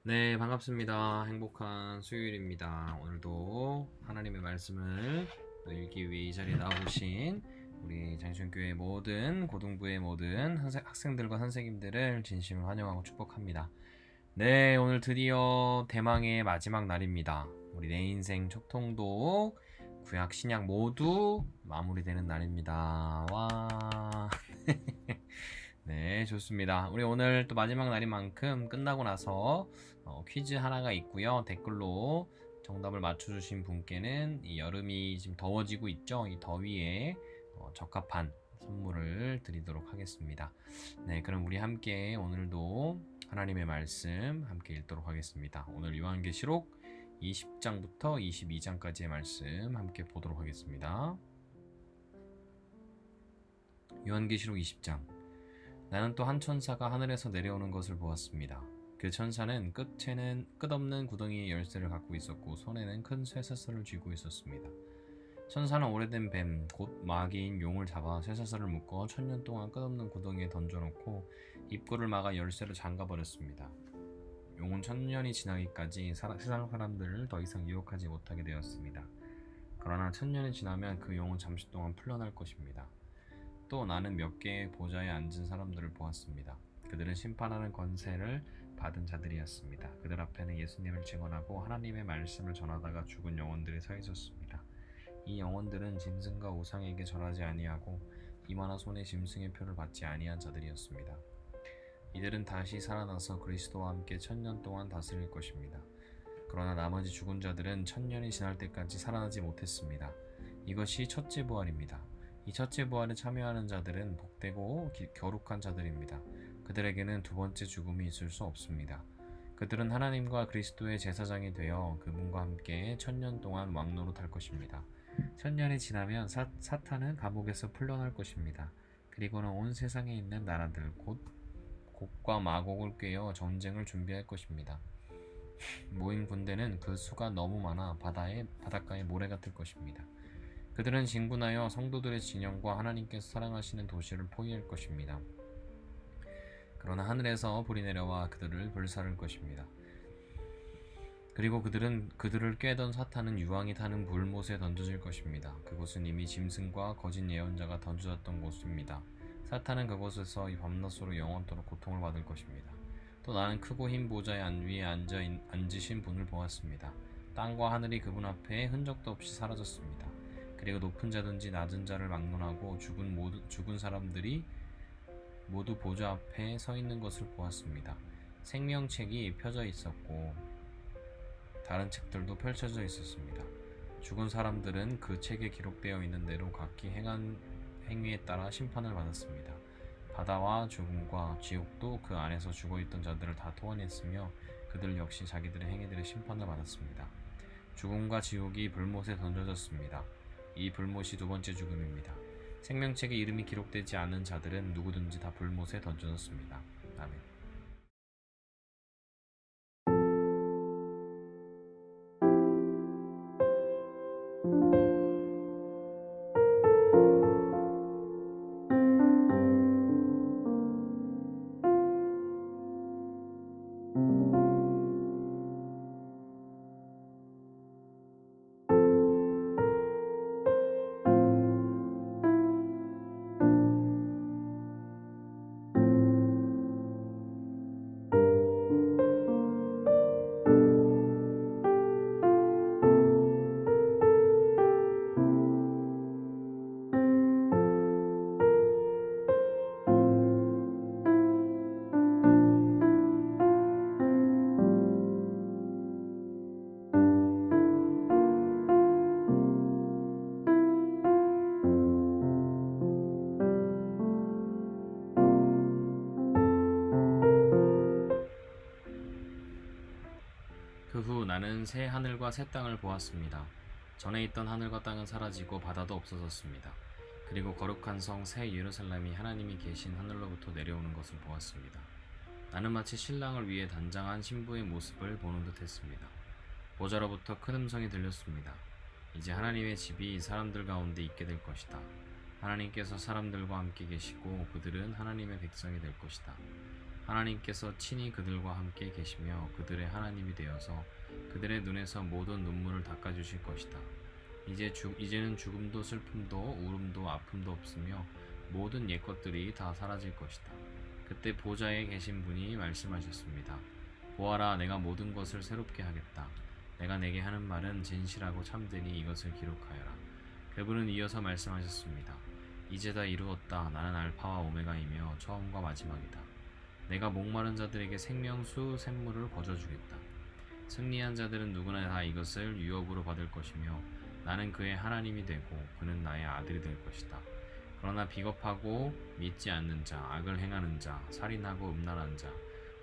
네, 반갑습니다. 행복한 수요일입니다. 오늘도 하나님의 말씀을 또 읽기 위해 이 자리에 나오신 우리 장신교회 모든 고등부의 모든 학생들과 선생님들을 진심으로 환영하고 축복합니다. 네, 오늘 드디어 대망의 마지막 날입니다. 우리 내 인생 촉통독 구약 신약 모두 마무리되는 날입니다. 와. 네, 좋습니다. 우리 오늘 또 마지막 날인 만큼 끝나고 나서 퀴즈 하나가 있고요. 댓글로 정답을 맞춰주신 분께는 이 여름이 지금 더워지고 있죠. 이 더위에 적합한 선물을 드리도록 하겠습니다. 네, 그럼 우리 함께 오늘도 하나님의 말씀 함께 읽도록 하겠습니다. 오늘 요한계시록 20장부터 22장까지의 말씀 함께 보도록 하겠습니다. 요한계시록 20장. 나는 또 한 천사가 하늘에서 내려오는 것을 보았습니다. 그 천사는 끝없는 구덩이의 열쇠를 갖고 있었고 손에는 큰 쇠사슬을 쥐고 있었습니다. 천사는 오래된 뱀, 곧 마귀인 용을 잡아 쇠사슬을 묶어 1000년 동안 끝없는 구덩이에 던져놓고 입구를 막아 열쇠로 잠가버렸습니다. 용은 1000년이 지나기까지 세상 사람들을 더 이상 유혹하지 못하게 되었습니다. 그러나 1000년이 지나면 그 용은 잠시 동안 풀려날 것입니다. 또 나는 몇 개의 보좌에 앉은 사람들을 보았습니다. 그들은 심판하는 권세를 받은 자들이었습니다. 그들 앞에는 예수님을 증언하고 하나님의 말씀을 전하다가 죽은 영혼들이 서 있었습니다. 이 영혼들은 짐승과 우상에게 절하지 아니하고 이마나 손에 짐승의 표를 받지 아니한 자들이었습니다. 이들은 다시 살아나서 그리스도와 함께 1000년 동안 다스릴 것입니다. 그러나 나머지 죽은 자들은 1000년이 지날 때까지 살아나지 못했습니다. 이것이 첫째 부활입니다. 이 첫째 부활에 참여하는 자들은 복되고 거룩한 자들입니다. 그들에게는 두 번째 죽음이 있을 수 없습니다. 그들은 하나님과 그리스도의 제사장이 되어 그분과 함께 1000년 동안 왕노릇할 것입니다. 1000년이 지나면 사탄은 감옥에서 풀려날 것입니다. 그리고는 온 세상에 있는 나라들 곧 곡과 마곡을 꿰어 전쟁을 준비할 것입니다. 모인 군대는 그 수가 너무 많아 바닷가의 모래 같을 것입니다. 그들은 진군하여 성도들의 진영과 하나님께서 사랑하시는 도시를 포위할 것입니다. 그러나 하늘에서 불이 내려와 그들을 불사를 것입니다. 그리고 그들을 꿰던 사탄은 유황이 타는 불못에 던져질 것입니다. 그곳은 이미 짐승과 거짓 예언자가 던져졌던 곳입니다. 사탄은 그곳에서 이 밤낮으로 영원토록 고통을 받을 것입니다. 또 나는 크고 흰 보좌에 위에 앉으신 분을 보았습니다. 땅과 하늘이 그분 앞에 흔적도 없이 사라졌습니다. 그리고 높은 자든지 낮은 자를 막론하고 죽은 사람들이 모두 보좌 앞에 서 있는 것을 보았습니다. 생명책이 펴져 있었고 다른 책들도 펼쳐져 있었습니다. 죽은 사람들은 그 책에 기록되어 있는 대로 각기 행한 행위에 따라 심판을 받았습니다. 바다와 죽음과 지옥도 그 안에서 죽어있던 자들을 다 토해냈으며 그들 역시 자기들의 행위들의 심판을 받았습니다. 죽음과 지옥이 불못에 던져졌습니다. 이 불못이 두 번째 죽음입니다. 생명책에 이름이 기록되지 않은 자들은 누구든지 다 불못에 던져졌습니다. 아멘. 그 후 나는 새 하늘과 새 땅을 보았습니다. 전에 있던 하늘과 땅은 사라지고 바다도 없어졌습니다. 그리고 거룩한 성 새 예루살렘이 하나님이 계신 하늘로부터 내려오는 것을 보았습니다. 나는 마치 신랑을 위해 단장한 신부의 모습을 보는 듯 했습니다. 보좌로부터 큰 음성이 들렸습니다. 이제 하나님의 집이 사람들 가운데 있게 될 것이다. 하나님께서 사람들과 함께 계시고 그들은 하나님의 백성이 될 것이다. 하나님께서 친히 그들과 함께 계시며 그들의 하나님이 되어서 그들의 눈에서 모든 눈물을 닦아주실 것이다. 이제는 죽음도 슬픔도 울음도 아픔도 없으며 모든 옛 것들이 다 사라질 것이다. 그때 보좌에 계신 분이 말씀하셨습니다. 보아라, 내가 모든 것을 새롭게 하겠다. 내가 내게 하는 말은 진실하고 참되니 이것을 기록하여라. 그분은 이어서 말씀하셨습니다. 이제 다 이루었다. 나는 알파와 오메가이며 처음과 마지막이다. 내가 목마른 자들에게 생명수 샘물을 거저주겠다. 승리한 자들은 누구나 다 이것을 유업으로 받을 것이며 나는 그의 하나님이 되고 그는 나의 아들이 될 것이다. 그러나 비겁하고 믿지 않는 자, 악을 행하는 자, 살인하고 음란한 자,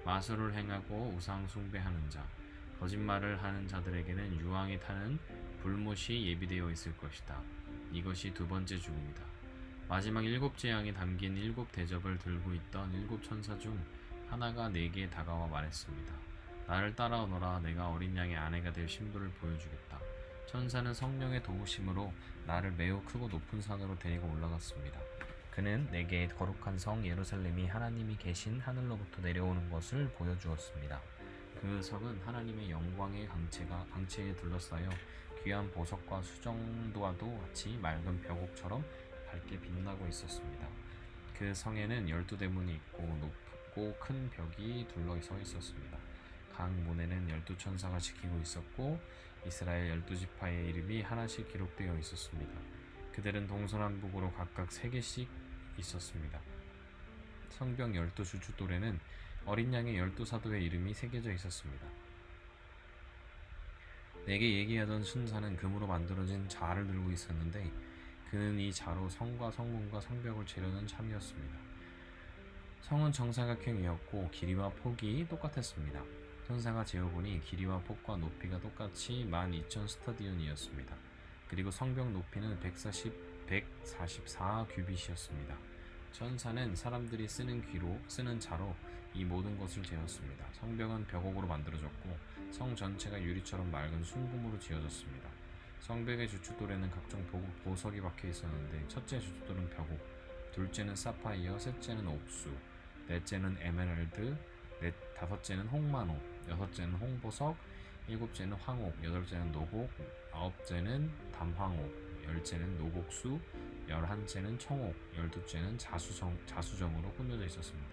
마술을 행하고 우상 숭배하는 자, 거짓말을 하는 자들에게는 유황이 타는 불못이 예비되어 있을 것이다. 이것이 두 번째 죽음이다. 마지막 일곱 재앙이 담긴 일곱 대접을 들고 있던 일곱 천사 중 하나가 내게 다가와 말했습니다. 나를 따라오너라. 내가 어린 양의 아내가 될 신부를 보여주겠다. 천사는 성령의 도우심으로 나를 매우 크고 높은 산으로 데리고 올라갔습니다. 그는 내게 거룩한 성 예루살렘이 하나님이 계신 하늘로부터 내려오는 것을 보여주었습니다. 그 성은 하나님의 영광의 강체에 둘러싸여 귀한 보석과 수정도와도 같이 맑은 벽옥처럼 밝게 빛나고 있었습니다. 그 성에는 12대문이 있고 높고 큰 벽이 둘러서 있었습니다. 각 문에는 12천사가 지키고 있었고 이스라엘 12지파의 이름이 하나씩 기록되어 있었습니다. 그들은 동서남북으로 각각 3개씩 있었습니다. 성벽 12주춧돌에는 어린 양의 12사도의 이름이 새겨져 있었습니다. 내게 얘기하던 천사는 금으로 만들어진 자를 들고 있었는데 그는 이 자로 성과 성문과 성벽을 재려는 참이었습니다. 성은 정사각형이었고 길이와 폭이 똑같았습니다. 천사가 재어보니 길이와 폭과 높이가 똑같이 12,000스타디온이었습니다. 그리고 성벽 높이는 144 규빗이었습니다. 천사는 사람들이 쓰는 자로 이 모든 것을 재었습니다. 성벽은 벽옥으로 만들어졌고 성 전체가 유리처럼 맑은 순금으로 지어졌습니다. 성벽의 주춧돌에는 각종 보석이 박혀 있었는데 첫째 주춧돌은 벽옥, 둘째는 사파이어, 셋째는 옥수, 넷째는 에메랄드, 다섯째는 홍만옥, 여섯째는 홍보석, 일곱째는 황옥, 여덟째는 노곡, 아홉째는 담황옥, 열째는 노곡수, 11째는 청옥, 12째는 자수정으로 꾸며져 있었습니다.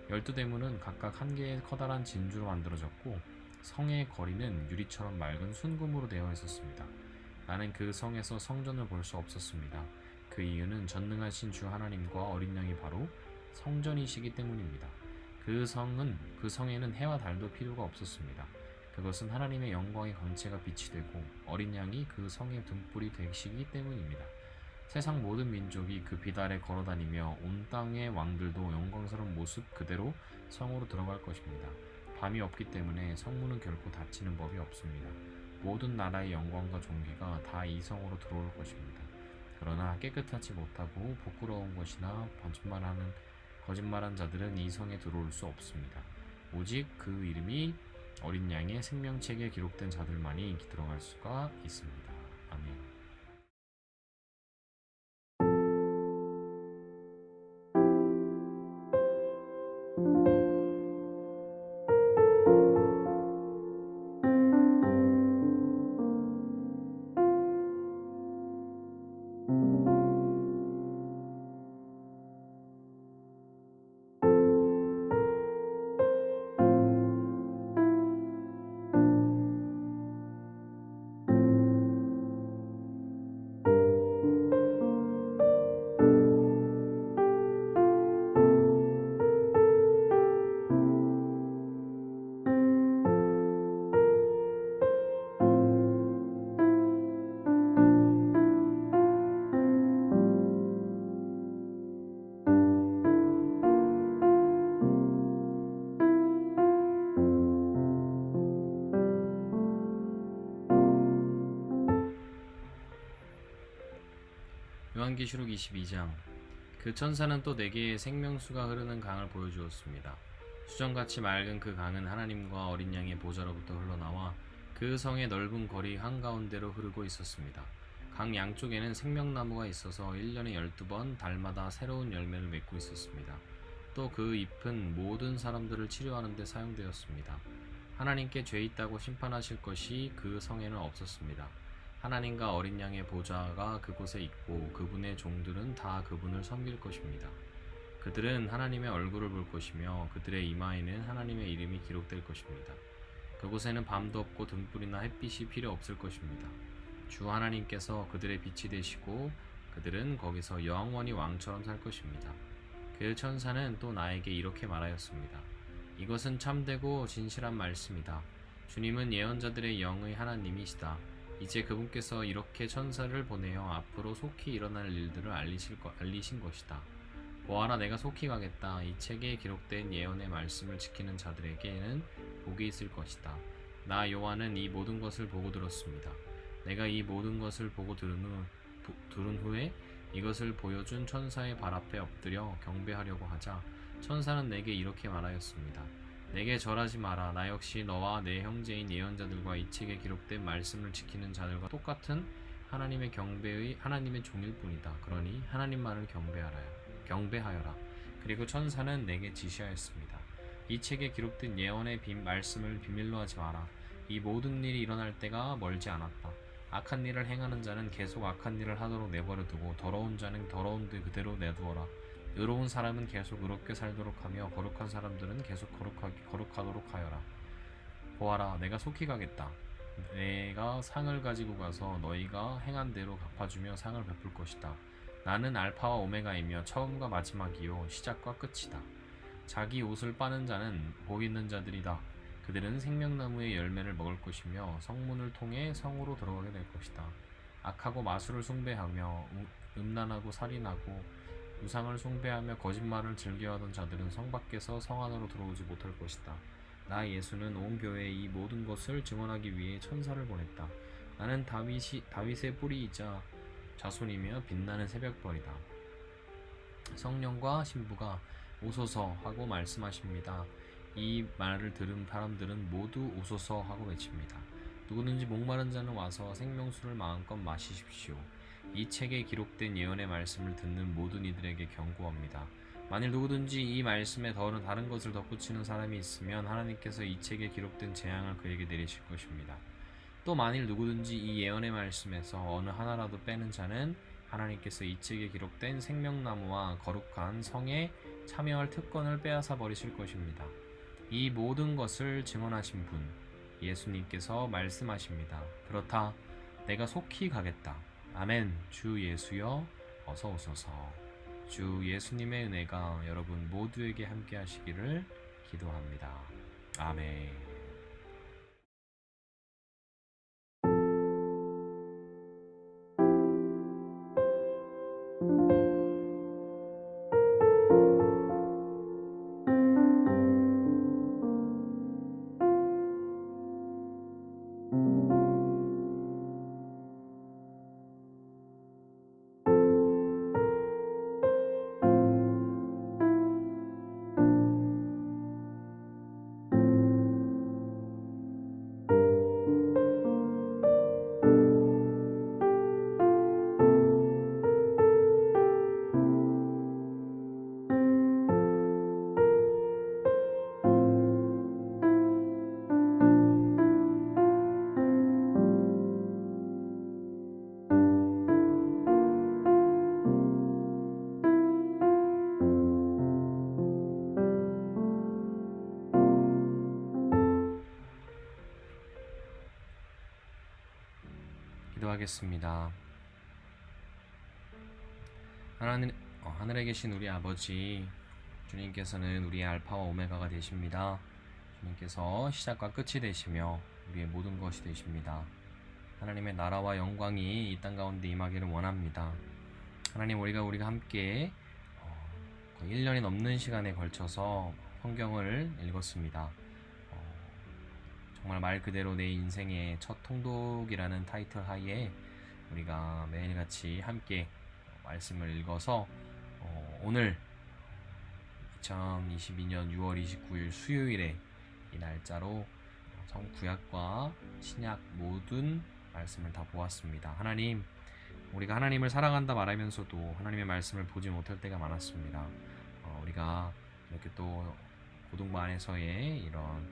12대문은 각각 한 개의 커다란 진주로 만들어졌고 성의 거리는 유리처럼 맑은 순금으로 되어 있었습니다. 나는 그 성에서 성전을 볼 수 없었습니다. 그 이유는 전능하신 주 하나님과 어린 양이 바로 성전이시기 때문입니다. 그 성에는 해와 달도 필요가 없었습니다. 그것은 하나님의 영광의 광채가 빛이 되고 어린 양이 그 성의 등불이 되시기 때문입니다. 세상 모든 민족이 그 빛 아래 걸어다니며 온 땅의 왕들도 영광스러운 모습 그대로 성으로 들어갈 것입니다. 밤이 없기 때문에 성문은 결코 닫히는 법이 없습니다. 모든 나라의 영광과 존귀가 다 이 성으로 들어올 것입니다. 그러나 깨끗하지 못하고 부끄러운 것이나 거짓말한 자들은 이 성에 들어올 수 없습니다. 오직 그 이름이 어린 양의 생명책에 기록된 자들만이 들어갈 수가 있습니다. 아멘. 요한계시록 22장. 그 천사는 또 내게 생명수가 흐르는 강을 보여주었습니다. 수정같이 맑은 그 강은 하나님과 어린 양의 보좌로부터 흘러나와 그 성의 넓은 거리 한가운데로 흐르고 있었습니다. 강 양쪽에는 생명나무가 있어서 1년에 12번 달마다 새로운 열매를 맺고 있었습니다. 또 그 잎은 모든 사람들을 치료하는 데 사용되었습니다. 하나님께 죄 있다고 심판하실 것이 그 성에는 없었습니다. 하나님과 어린 양의 보좌가 그곳에 있고 그분의 종들은 다 그분을 섬길 것입니다. 그들은 하나님의 얼굴을 볼 것이며 그들의 이마에는 하나님의 이름이 기록될 것입니다. 그곳에는 밤도 없고 등불이나 햇빛이 필요 없을 것입니다. 주 하나님께서 그들의 빛이 되시고 그들은 거기서 영원히 왕처럼 살 것입니다. 그 천사는 또 나에게 이렇게 말하였습니다. 이것은 참되고 진실한 말씀이다. 주님은 예언자들의 영의 하나님이시다. 이제 그분께서 이렇게 천사를 보내어 앞으로 속히 일어날 일들을 알리신 것이다. 보아라, 내가 속히 가겠다. 이 책에 기록된 예언의 말씀을 지키는 자들에게는 복이 있을 것이다. 나 요한은 이 모든 것을 보고 들었습니다. 내가 이 모든 것을 보고 들은 후에 이것을 보여준 천사의 발 앞에 엎드려 경배하려고 하자 천사는 내게 이렇게 말하였습니다. 내게 절하지 마라. 나 역시 너와 내 형제인 예언자들과 이 책에 기록된 말씀을 지키는 자들과 똑같은 하나님의 종일 뿐이다. 그러니 하나님만을 경배하여라. 그리고 천사는 내게 지시하였습니다. 이 책에 기록된 예언의 말씀을 비밀로 하지 마라. 이 모든 일이 일어날 때가 멀지 않았다. 악한 일을 행하는 자는 계속 악한 일을 하도록 내버려 두고 더러운 자는 더러운 데 그대로 내두어라. 의로운 사람은 계속 의롭게 살도록 하며 거룩한 사람들은 계속 거룩하도록 하여라. 보아라, 내가 속히 가겠다. 내가 상을 가지고 가서 너희가 행한 대로 갚아주며 상을 베풀 것이다. 나는 알파와 오메가이며 처음과 마지막이요 시작과 끝이다. 자기 옷을 빠는 자는 복 있는 자들이다. 그들은 생명나무의 열매를 먹을 것이며 성문을 통해 성으로 들어가게 될 것이다. 악하고 마술을 숭배하며 음란하고 살인하고 우상을 숭배하며 거짓말을 즐겨하던 자들은 성 밖에서 성 안으로 들어오지 못할 것이다. 나 예수는 온 교회에 이 모든 것을 증언하기 위해 천사를 보냈다. 나는 다윗의 뿌리이자 자손이며 빛나는 새벽별이다. 성령과 신부가 오소서 하고 말씀하십니다. 이 말을 들은 사람들은 모두 오소서 하고 외칩니다. 누구든지 목마른 자는 와서 생명수를 마음껏 마시십시오. 이 책에 기록된 예언의 말씀을 듣는 모든 이들에게 경고합니다. 만일 누구든지 이 말씀에 다른 것을 덧붙이는 사람이 있으면 하나님께서 이 책에 기록된 재앙을 그에게 내리실 것입니다. 또 만일 누구든지 이 예언의 말씀에서 어느 하나라도 빼는 자는 하나님께서 이 책에 기록된 생명나무와 거룩한 성에 참여할 특권을 빼앗아 버리실 것입니다. 이 모든 것을 증언하신 분 예수님께서 말씀하십니다. 그렇다, 내가 속히 가겠다. 아멘. 주 예수여 어서 오소서. 주 예수님의 은혜가 여러분 모두에게 함께 하시기를 기도합니다. 아멘. 기도하겠습니다. 하늘에 계신 우리 아버지, 주님께서는 우리의 알파와 오메가가 되십니다. 주님께서 시작과 끝이 되시며 우리의 모든 것이 되십니다. 하나님의 나라와 영광이 이 땅 가운데 임하기를 원합니다. 하나님, 우리가 함께 1년이 넘는 시간에 걸쳐서 성경을 읽었습니다. 정말 말 그대로 내 인생의 첫 통독이라는 타이틀 하에 우리가 매일같이 함께 말씀을 읽어서 오늘 2022년 6월 29일 수요일에 이 날짜로 구약과 신약 모든 말씀을 다 보았습니다. 하나님, 우리가 하나님을 사랑한다 말하면서도 하나님의 말씀을 보지 못할 때가 많았습니다. 우리가 이렇게 또 고등부 안에서의 이런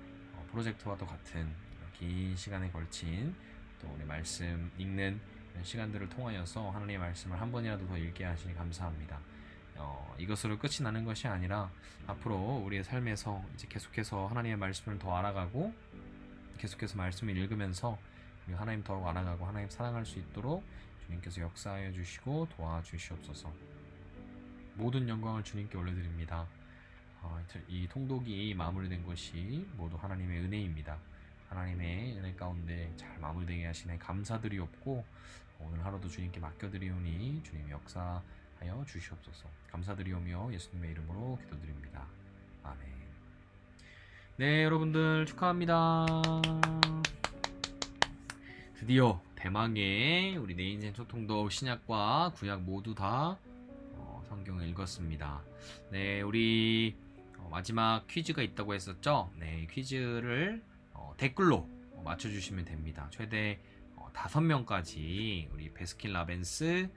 프로젝트와도 같은 긴 시간에 걸친 또 우리 말씀 읽는 이런 시간들을 통하여서 하나님의 말씀을 한 번이라도 더 읽게 하시니 감사합니다. 이것으로 끝이 나는 것이 아니라 앞으로 우리의 삶에서 이제 계속해서 하나님의 말씀을 더 알아가고 계속해서 말씀을 읽으면서 우리 하나님 더욱 알아가고 하나님 사랑할 수 있도록 주님께서 역사하여 주시고 도와주시옵소서. 모든 영광을 주님께 올려드립니다. 이 통독이 마무리된 것이 모두 하나님의 은혜입니다. 하나님의 은혜 가운데 잘 마무리되게 하시네 감사드리옵고 오늘 하루도 주님께 맡겨드리오니 주님 역사하여 주시옵소서. 감사드리오며 예수님의 이름으로 기도드립니다. 아멘. 네, 여러분들 축하합니다. 드디어 대망의 우리 내 인생 소통독 신약과 구약 모두 다 성경을 읽었습니다. 네, 우리 마지막 퀴즈가 있다고 했었죠. 네, 퀴즈를 댓글로 맞춰주시면 됩니다. 최대 5명까지 우리 베스킨라빈스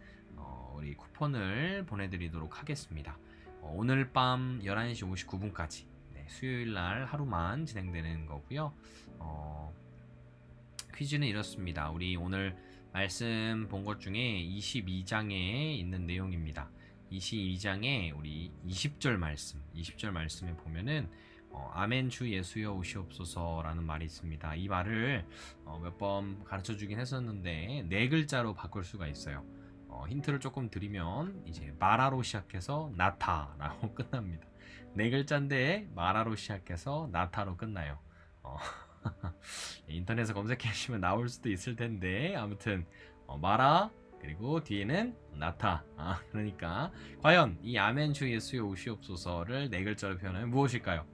우리 쿠폰을 보내드리도록 하겠습니다. 오늘 밤 11시 59분까지 네, 수요일날 하루만 진행되는 거고요. 퀴즈는 이렇습니다. 우리 오늘 말씀 본 것 중에 22장에 있는 내용입니다. 22장에 우리 20절 말씀에 보면은 아멘 주 예수여 오시옵소서라는 말이 있습니다. 이 말을 몇 번 가르쳐 주긴 했었는데 네 글자로 바꿀 수가 있어요. 힌트를 조금 드리면 이제 마라로 시작해서 나타라고 끝납니다. 네 글자인데 마라로 시작해서 나타로 끝나요. 인터넷에 검색해 주시면 나올 수도 있을 텐데 아무튼 마라 그리고 뒤에는 나타. 그러니까 과연 이 아멘 주 예수여 오시옵소서를 네 글자로 표현하면 무엇일까요?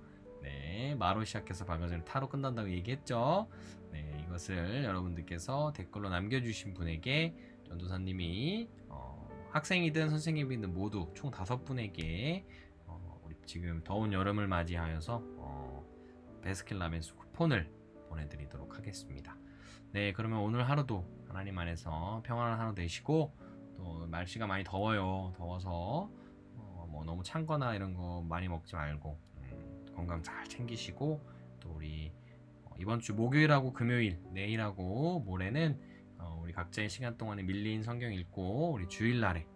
네, 마로 시작해서 방금 전에 타로 끝난다고 얘기했죠. 네, 이것을 여러분들께서 댓글로 남겨주신 분에게 전도사님이 학생이든 선생님이든 모두 총 5분에게 우리 지금 더운 여름을 맞이하여서 베스킨라빈스 쿠폰을 보내드리도록 하겠습니다. 네, 그러면 오늘 하루도 하나님 안에서 평안한 하루 되시고 또 날씨가 많이 더워요. 더워서 뭐 너무 찬 거나 이런 거 많이 먹지 말고 건강 잘 챙기시고 또 우리 이번 주 목요일하고 금요일 내일하고 모레는 우리 각자의 시간 동안에 밀린 성경 읽고 우리 주일날에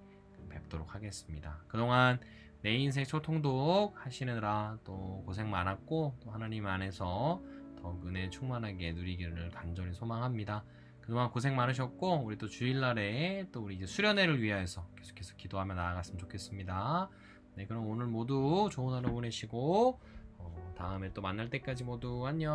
뵙도록 하겠습니다. 그동안 내 인생 소통독 하시느라 또 고생 많았고 또 하나님 안에서 더욱 은혜 충만하게 누리기를 간절히 소망합니다. 그동안 고생 많으셨고 우리 또 주일날에 또 우리 이제 수련회를 위하여서 계속해서 기도하며 나아갔으면 좋겠습니다. 네, 그럼 오늘 모두 좋은 하루 보내시고 다음에 또 만날 때까지 모두 안녕.